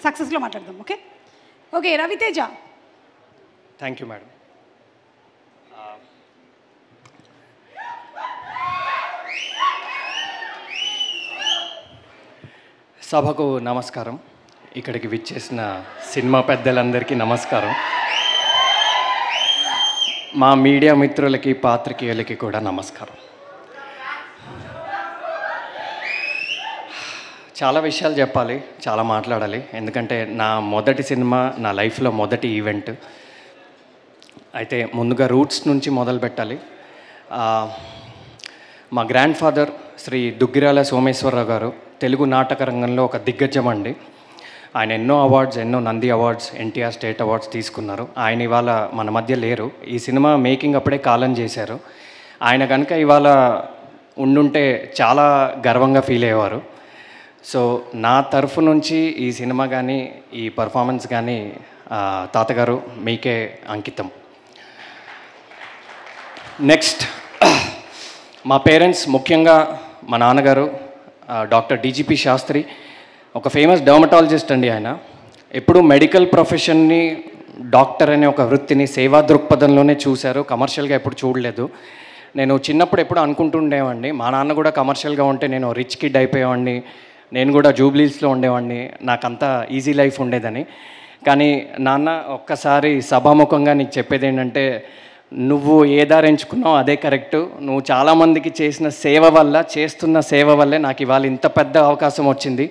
సక్సెస్లో మాట్లాడదాం. Okay okay Raviteja. Thank you madam. సభకు నమస్కారం. ఇక్కడికి విచ్చేసిన సినిమా పెద్దలందరికీ నమస్కారం. మా మీడియా మిత్రులకి పాత్రికేయులకి కూడా నమస్కారం. చాలా విషయాలు చెప్పాలి, చాలా మాట్లాడాలి. ఎందుకంటే నా మొదటి సినిమా, నా లైఫ్లో మొదటి ఈవెంట్. అయితే ముందుగా రూట్స్ నుంచి మొదలు పెట్టాలి. మా గ్రాండ్ ఫాదర్ శ్రీ దుగ్గిరాల సోమేశ్వరరావు గారు తెలుగు నాటక రంగంలో ఒక దిగ్గజం అండి. ఆయన ఎన్నో అవార్డ్స్, ఎన్నో Nandi awards, NTR state awards తీసుకున్నారు. ఆయన ఇవాళ మన మధ్య లేరు. ఈ సినిమా మేకింగ్ అప్పుడే కాలం చేశారు. ఆయన కనుక ఇవాళ ఉండుంటే చాలా గర్వంగా ఫీల్ అయ్యేవారు. సో నా తరఫు నుంచి ఈ సినిమా కానీ ఈ పర్ఫార్మెన్స్ కానీ తాతగారు మీకే అంకితం. నెక్స్ట్ మా పేరెంట్స్, ముఖ్యంగా మా నాన్నగారు డాక్టర్ డిజిపి శాస్త్రి, ఒక ఫేమస్ డర్మటాలజిస్ట్ అండి. ఆయన ఎప్పుడు మెడికల్ ప్రొఫెషన్ని, డాక్టర్ అనే ఒక వృత్తిని సేవా దృక్పథంలోనే చూశారు, కమర్షియల్గా ఎప్పుడు చూడలేదు. నేను చిన్నప్పుడు ఎప్పుడు అనుకుంటుండేవాడిని, మా నాన్న కూడా కమర్షియల్గా ఉంటే నేను రిచ్ కిడ్ అయిపోయేవాడిని, నేను కూడా జూబ్లీస్లో ఉండేవాడిని, నాకంతా ఈజీ లైఫ్ ఉండేదని. కానీ నాన్న, ఒక్కసారి సభాముఖంగా నీకు చెప్పేది ఏంటంటే, నువ్వు ఏ దారి ఎంచుకున్నావు అదే కరెక్టు. నువ్వు చాలామందికి చేసిన సేవ వల్ల, చేస్తున్న సేవ వల్లే నాకు ఇవాళ ఇంత పెద్ద అవకాశం వచ్చింది.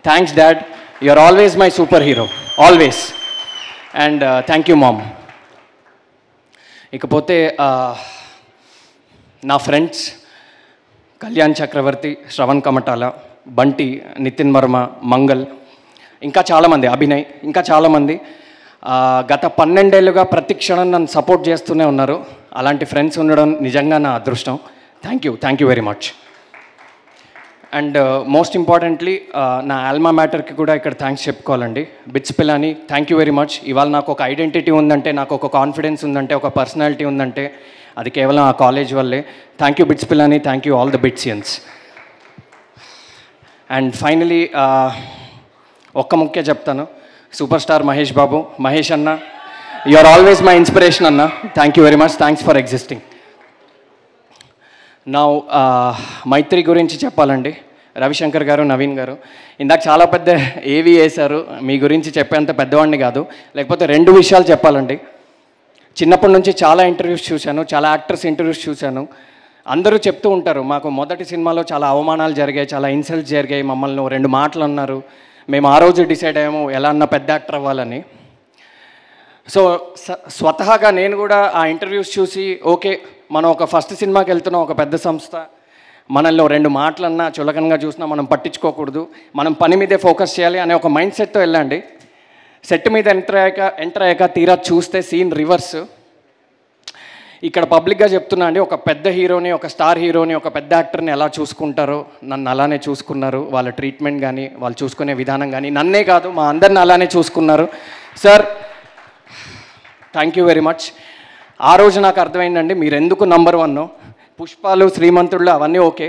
Thanks dad, you are always my superhero, always. And thank you mom. ఇకపోతే నా ఫ్రెండ్స్ కళ్యాణ్ చక్రవర్తి, శ్రవణ్ కమటాల, బంటి, నితిన్ వర్మ, మంగల్, ఇంకా చాలామంది, అభినయ్, ఇంకా చాలామంది గత 12 ఏళ్ళుగా ప్రతి క్షణం నన్ను సపోర్ట్ చేస్తూనే ఉన్నారు. అలాంటి ఫ్రెండ్స్ ఉండడం నిజంగా నా అదృష్టం. Thank you very much. And most importantly నా ఆల్మా మ్యాటర్కి కూడా ఇక్కడ థ్యాంక్స్ చెప్పుకోవాలండి. BITS Pilani, thank you very much. ఇవాళ నాకు ఒక ఐడెంటిటీ ఉందంటే, నాకు ఒక కాన్ఫిడెన్స్ ఉందంటే, ఒక పర్సనాలిటీ ఉందంటే అది కేవలం ఆ కాలేజ్ వల్లే. Thank you BITS Pilani, thank you all the Bitsians. And finally ఒక్క ముఖ్య చెప్తాను, సూపర్ స్టార్ మహేష్ బాబు, మహేష్ అన్న, you are always my inspiration అన్న. Thank you very much, thanks for existing. నా మైత్రి గురించి చెప్పాలండి. రవిశంకర్ గారు, నవీన్ గారు ఇందాక చాలా పెద్ద ఏవి వేశారు. మీ గురించి చెప్పేంత పెద్దవాడిని కాదు. లేకపోతే 2 విషయాలు చెప్పాలండి. చిన్నప్పటి నుంచి చాలా ఇంటర్వ్యూస్ చూశాను, చాలా యాక్టర్స్ ఇంటర్వ్యూస్ చూశాను. అందరూ చెప్తూ ఉంటారు, మాకు మొదటి సినిమాలో చాలా అవమానాలు జరిగాయి, చాలా ఇన్సల్ట్స్ జరిగాయి, మమ్మల్ని 2 మాటలు అన్నారు, మేము ఆ రోజు డిసైడ్ అయ్యాము ఎలా అన్న పెద్ద యాక్టర్ అవ్వాలని. సో స్వతహాగా నేను కూడా ఆ ఇంటర్వ్యూస్ చూసి, ఓకే మనం ఒక ఫస్ట్ సినిమాకి వెళ్తున్నాం, ఒక పెద్ద సంస్థ, మనల్ని 2 మాటలన్నా చులకనగా చూసినా మనం పట్టించుకోకూడదు, మనం పని మీదే ఫోకస్ చేయాలి అనే ఒక మైండ్ సెట్తో వెళ్ళండి. సెట్ మీద ఎంటర్ అయ్యాక తీరా చూస్తే సీన్ రివర్స్. ఇక్కడ పబ్లిక్గా చెప్తున్నా అండి, ఒక పెద్ద హీరోని, ఒక స్టార్ హీరోని, ఒక పెద్ద యాక్టర్ని ఎలా చూసుకుంటారో నన్ను అలానే చూసుకున్నారు. వాళ్ళ ట్రీట్మెంట్ కానీ, వాళ్ళు చూసుకునే విధానం కానీ, నన్నే కాదు మా అందరిని అలానే చూసుకున్నారు. Sir thank you very much. ఆ రోజు నాకు అర్థమైందండి మీరు ఎందుకు నంబర్ 1. పుష్పాలు, శ్రీమంతుళ్ళు అవన్నీ ఓకే,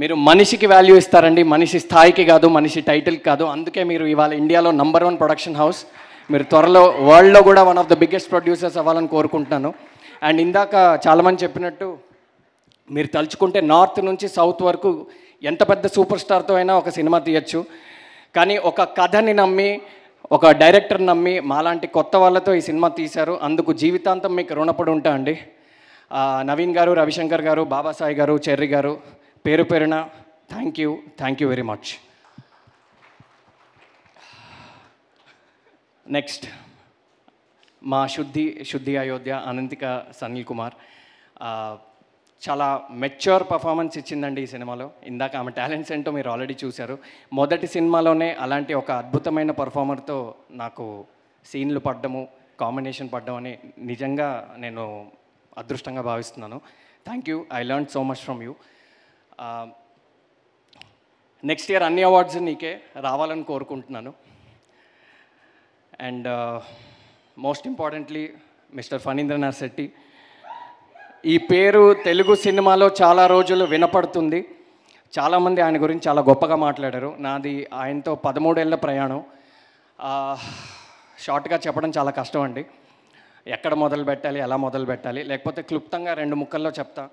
మీరు మనిషికి వాల్యూ ఇస్తారండి, మనిషి స్థాయికి కాదు, మనిషి టైటిల్కి కాదు. అందుకే మీరు ఇవాళ ఇండియాలో నంబర్ 1 ప్రొడక్షన్ హౌస్. మీరు త్వరలో వరల్డ్లో కూడా one of the biggest producers అవ్వాలని కోరుకుంటున్నాను. అండ్ ఇందాక చాలామంది చెప్పినట్టు, మీరు తలుచుకుంటే నార్త్ నుంచి సౌత్ వరకు ఎంత పెద్ద సూపర్ స్టార్తో అయినా ఒక సినిమా తీయచ్చు. కానీ ఒక కథని నమ్మి, ఒక డైరెక్టర్ నమ్మి మాలాంటి కొత్త వాళ్ళతో ఈ సినిమా తీశారు. అందుకు జీవితాంతం మీకు రుణపడి ఉంటా అండి. నవీన్ గారు, రవిశంకర్ గారు, బాబాసాయి గారు, చెర్రి గారు, పేరు పేరున thank you very much. Next మా శుద్ధి అయోధ్య, అనంతిక సనీల్ కుమార్ చాలా మెచ్యూర్ పర్ఫార్మెన్స్ ఇచ్చిందండి ఈ సినిమాలో. ఇందాక ఆమె టాలెంట్స్ ఏంటో మీరు ఆల్రెడీ చూశారు. మొదటి సినిమాలోనే అలాంటి ఒక అద్భుతమైన పర్ఫార్మర్తో నాకు సీన్లు పడ్డము, కాంబినేషన్ పడ్డం అని నిజంగా నేను అదృష్టంగా భావిస్తున్నాను. Thank you, I learn so much from you. Next year అన్ని అవార్డ్స్ నీకే రావాలని కోరుకుంటున్నాను. And most importantly mister Phanindranath Shetty, ఈ పేరు తెలుగు సినిమాలో చాలా రోజులు వినపడుతుంది. చాలామంది ఆయన గురించి చాలా గొప్పగా మాట్లాడారు. నాది ఆయనతో 13 ఏళ్ల ప్రయాణం. షార్ట్గా చెప్పడం చాలా కష్టం అండి. ఎక్కడ మొదలు పెట్టాలి, ఎలా మొదలు పెట్టాలి, లేకపోతే క్లుప్తంగా 2 ముక్కల్లో చెప్తా.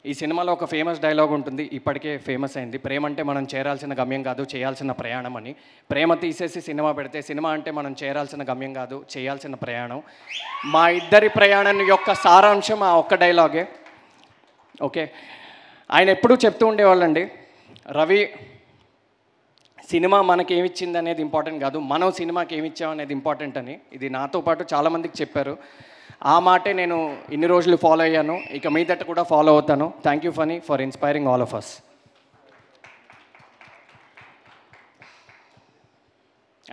ఈ సినిమాలో ఒక ఫేమస్ డైలాగ్ ఉంటుంది, ఇప్పటికే ఫేమస్ అయింది. ప్రేమ అంటే మనం చేరాల్సిన గమ్యం కాదు, చేయాల్సిన ప్రయాణం అని. ప్రేమ తీసేసి సినిమా పెడితే సినిమా అంటే మనం చేరాల్సిన గమ్యం కాదు, చేయాల్సిన ప్రయాణం. మా ఇద్దరి ప్రయాణం యొక్క సారాంశం ఆ ఒక్క డైలాగే. ఓకే, ఆయన ఎప్పుడూ చెప్తూ ఉండేవాళ్ళండి, రవి సినిమా మనకి ఏమిచ్చింది అనేది ఇంపార్టెంట్ కాదు, మనం సినిమాకి ఏమిచ్చాం అనేది ఇంపార్టెంట్ అని. ఇది నాతో పాటు చాలామందికి చెప్పారు. ఆ మాటే నేను ఇన్ని రోజులు ఫాలో అయ్యాను, ఇక మీదట కూడా ఫాలో అవుతాను. Thank you Phani for inspiring all of us.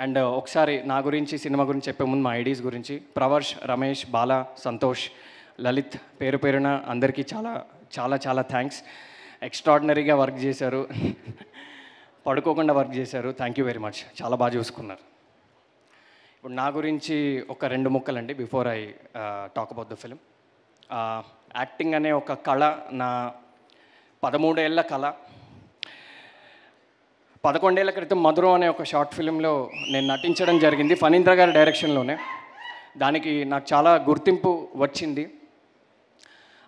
And ఒకసారి నా గురించి, సినిమా గురించి చెప్పే ముందు మా ఐడీస్ గురించి. ప్రవర్ష్, రమేష్, బాలా, సంతోష్, లలిత్, పేరు పేరున అందరికీ చాలా చాలా చాలా థ్యాంక్స్. ఎక్స్ట్రాడినరీగా వర్క్ చేశారు, పడుకోకుండా వర్క్ చేశారు. థ్యాంక్ యూ వెరీ మచ్, చాలా బాగా చూసుకున్నారు. ఇప్పుడు నా గురించి ఒక 2 ముక్కలండి before I talk about the film. Acting అనే ఒక కళ నా 13 ఏళ్ల కళ. 11 ఏళ్ల క్రితం మధురం అనే ఒక షార్ట్ ఫిలింలో నేను నటించడం జరిగింది, ఫణీంద్ర గారి డైరెక్షన్లోనే. దానికి నాకు చాలా గుర్తింపు వచ్చింది.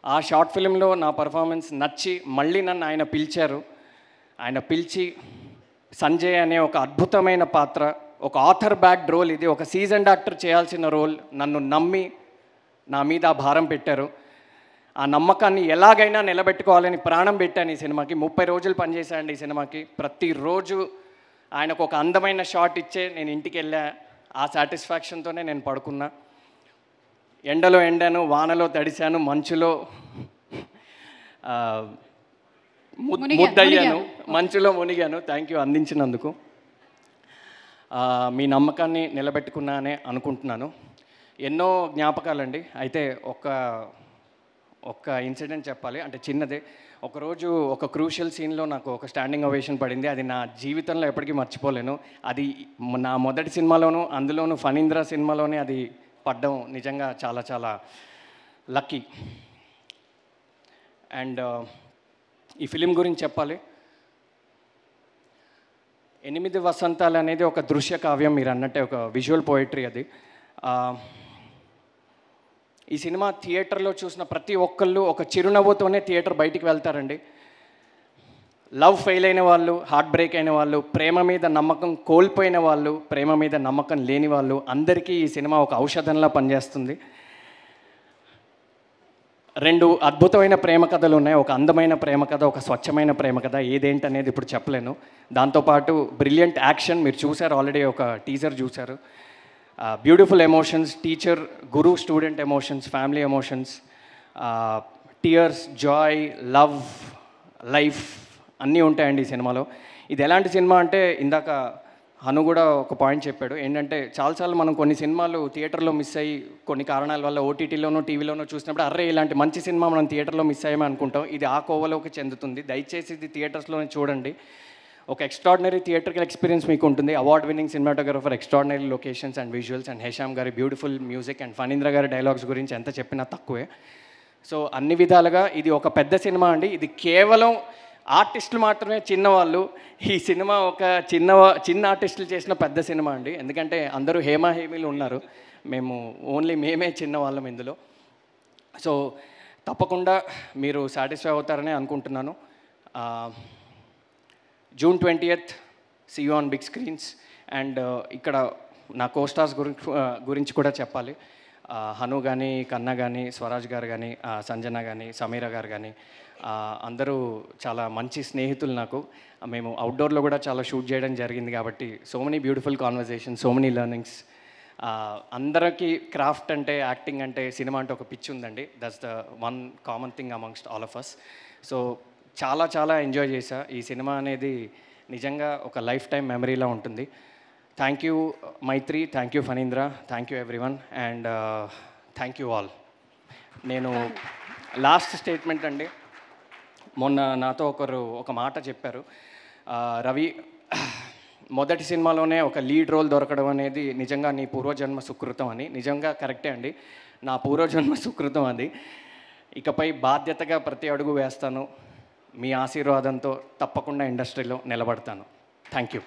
ఆ షార్ట్ ఫిలింలో నా పర్ఫార్మెన్స్ నచ్చి మళ్ళీ నన్ను ఆయన పిలిచారు. ఆయన పిలిచి సంజయ్ అనే ఒక అద్భుతమైన పాత్ర, ఒక ఆథర్ బ్యాక్డ్ రోల్, ఇది ఒక సీజన్ డాక్టర్ చేయాల్సిన రోల్, నన్ను నమ్మి నా మీద ఆ భారం పెట్టారు. ఆ నమ్మకాన్ని ఎలాగైనా నిలబెట్టుకోవాలని ప్రాణం పెట్టాను ఈ సినిమాకి. 30 రోజులు పనిచేశానండి ఈ సినిమాకి. ప్రతిరోజు ఆయనకు ఒక అందమైన షాట్ ఇచ్చే నేను ఇంటికి వెళ్ళా. ఆ సాటిస్ఫాక్షన్తోనే నేను పడుకున్నా. ఎండలో ఎండాను, వానలో తడిశాను, మంచులో ముద్దయ్యాను, మంచులో మునిగాను. థ్యాంక్ యూ అందించినందుకు. మీ నమ్మకాన్ని నిలబెట్టుకున్నానే అనుకుంటున్నాను. ఎన్నో జ్ఞాపకాలండి. అయితే ఒక ఇన్సిడెంట్ చెప్పాలి, అంటే చిన్నదే. ఒకరోజు ఒక క్రూషియల్ సీన్లో నాకు ఒక స్టాండింగ్ ఓవేషన్ పడింది. అది నా జీవితంలో ఎప్పటికీ మర్చిపోలేను. అది నా మొదటి సినిమాలోనూ, అందులోనూ ఫణీంద్ర సినిమాలోనే అది పడ్డం నిజంగా చాలా చాలా లక్కీ. అండ్ ఈ ఫిలిం గురించి చెప్పాలి. 8 వసంతాలు అనేది ఒక దృశ్య కావ్యం, మీరు అన్నట్టే ఒక విజువల్ పోయిటరీ అది. ఈ సినిమా థియేటర్లో చూసిన ప్రతి ఒక్కళ్ళు ఒక చిరునవ్వుతోనే థియేటర్ బయటికి వెళ్తారండి. లవ్ ఫెయిల్ అయిన వాళ్ళు, హార్ట్ బ్రేక్ అయిన వాళ్ళు, ప్రేమ మీద నమ్మకం కోల్పోయిన వాళ్ళు, ప్రేమ మీద నమ్మకం లేని వాళ్ళు, అందరికీ ఈ సినిమా ఒక ఔషధంలా పనిచేస్తుంది. 2 అద్భుతమైన ప్రేమ కథలు ఉన్నాయి. ఒక అందమైన ప్రేమ కథ, ఒక స్వచ్ఛమైన ప్రేమ కథ. ఏదేంటనేది ఇప్పుడు చెప్పలేను. దాంతోపాటు బ్రిలియంట్ యాక్షన్, మీరు చూసారు ఆల్రెడీ, ఒక టీజర్ చూసారు. Beautiful emotions, teacher guru student emotions, family emotions, tears, joy, love, life అన్నీ ఉంటాయండి ఈ సినిమాలో. ఇది ఎలాంటి సినిమా అంటే, ఇందాక హను కూడా ఒక పాయింట్ చెప్పాడు, ఏంటంటే చాలాసార్లు మనం కొన్ని సినిమాలు థియేటర్లో మిస్ అయ్యి కొన్ని కారణాల వల్ల ఓటీటీలోనో టీవీలోనో చూసినప్పుడు అర్రే ఇలాంటి మంచి సినిమా మనం థియేటర్లో మిస్ అయ్యామని అనుకుంటాం. ఇది ఆ కోవలోకి చెందుతుంది. దయచేసి ఇది థియేటర్స్లోనే చూడండి. ఒక ఎక్స్ట్రాడినరీ థియేటర్కల్ ఎక్స్పీరియన్స్ మీకు ఉంటుంది. Award winning cinematographer, extraordinary locations and visuals, and Hesham గారి బ్యూటిఫుల్ మ్యూజిక్, అండ్ ఫణీంద్ర గారి డైలాగ్స్ గురించి ఎంత చెప్పినా తక్కువే. సో అన్ని విధాలుగా ఇది ఒక పెద్ద సినిమా అండి. ఇది కేవలం ఆర్టిస్టులు మాత్రమే చిన్నవాళ్ళు. ఈ సినిమా ఒక చిన్న ఆర్టిస్టులు చేసిన పెద్ద సినిమా అండి. ఎందుకంటే అందరూ హేమీలు ఉన్నారు, మేమే చిన్నవాళ్ళం ఇందులో. సో తప్పకుండా మీరు సాటిస్ఫై అవుతారని అనుకుంటున్నాను. June 20th, see you on big screens. And ఇక్కడ నా కోస్టార్స్ గురించి కూడా చెప్పాలి. హను కానీ, కన్నా కానీ, స్వరాజ్ గారు కానీ, సంజన కానీ, సమీర గారు కానీ, అందరూ చాలా మంచి స్నేహితులు నాకు. మేము అవుట్డోర్లో కూడా చాలా షూట్ చేయడం జరిగింది కాబట్టి so many beautiful conversation, so many learnings. అందరికీ క్రాఫ్ట్ అంటే, యాక్టింగ్ అంటే, సినిమా అంటే ఒక పిచ్ ఉందండి. That's the one common thing amongst all of us. So చాలా చాలా ఎంజాయ్ చేశా. ఈ సినిమా అనేది నిజంగా ఒక లైఫ్ టైం మెమరీలా ఉంటుంది. Thank you Maitri, thank you Phanindra, thank you everyone, and thank you all. నేను లాస్ట్ స్టేట్మెంట్ అండి, మొన్న నాతో ఒక మాట చెప్పారు, రవి మొదటి సినిమాలోనే ఒక లీడ్ రోల్ దొరకడం అనేది నిజంగా నీ పూర్వజన్మ సుకృతం అని. నిజంగా కరెక్టే అండి, నా పూర్వజన్మ సుకృతం అది. ఇకపై బాధ్యతగా ప్రతి అడుగు వేస్తాను. మీ ఆశీర్వాదంతో తప్పకుండా ఇండస్ట్రీలో నిలబడతాను. Thank you.